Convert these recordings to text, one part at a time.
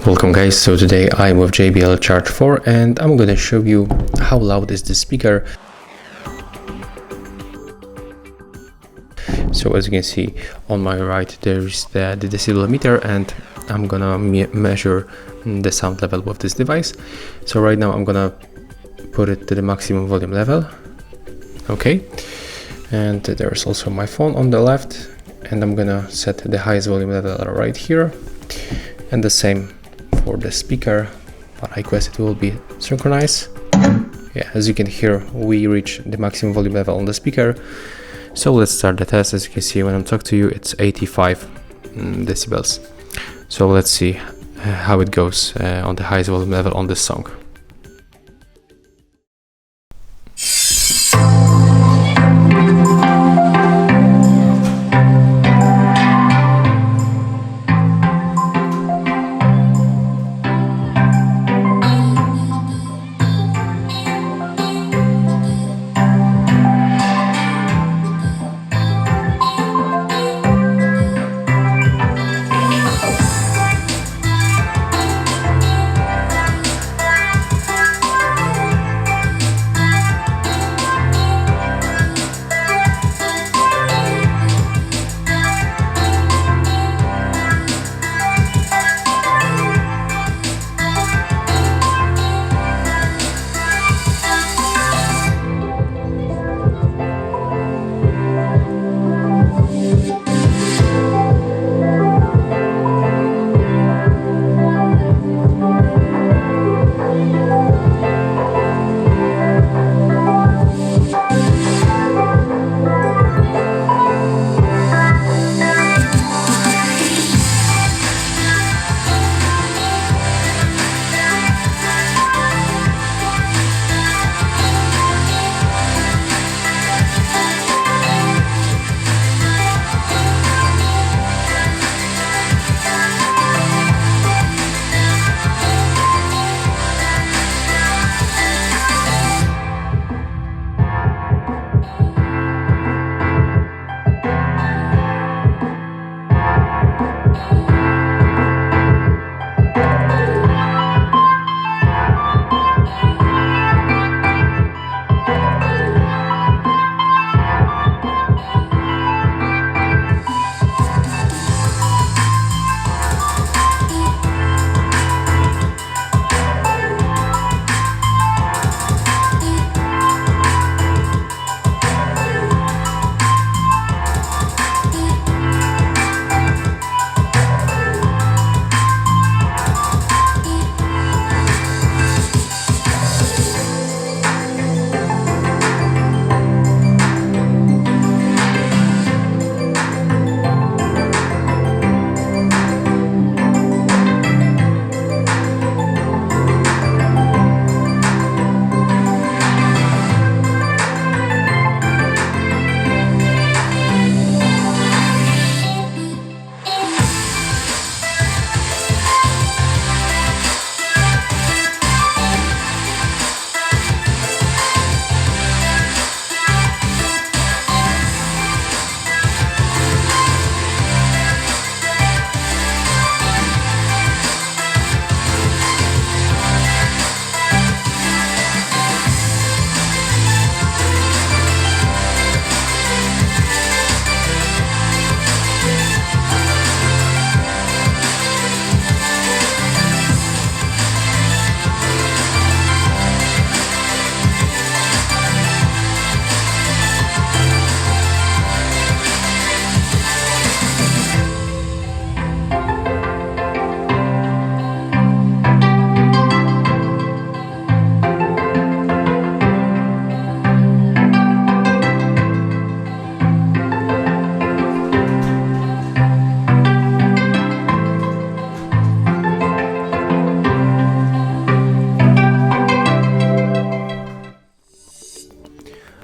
Welcome guys, so today I'm with JBL Charge 4 and I'm gonna show you how loud is the speaker. So as you can see on my right there's the decibel meter, and I'm gonna measure the sound level with this device. So right now I'm gonna put it to the maximum volume level. Okay, and there's also my phone on the left, and I'm gonna set the highest volume level right here, and the same for the speaker, but I request it will be synchronized. Yeah, as you can hear, we reach the maximum volume level on the speaker. So let's start the test. As you can see, when I'm talking to you, it's 85 decibels. So let's see how it goes on the highest volume level on this song.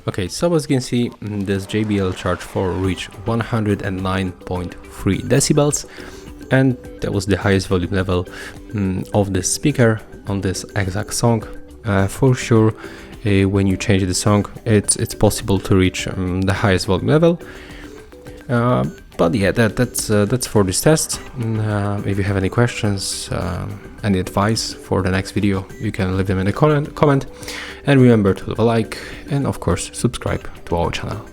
Okay, so as you can see, this JBL Charge 4 reached 109.3 decibels, and that was the highest volume level of the speaker on this exact song. For sure, when you change the song, it's possible to reach the highest volume level. But yeah, that's for this test. If you have any questions, any advice for the next video, you can leave them in the comment. And remember to leave a like and of course subscribe to our channel.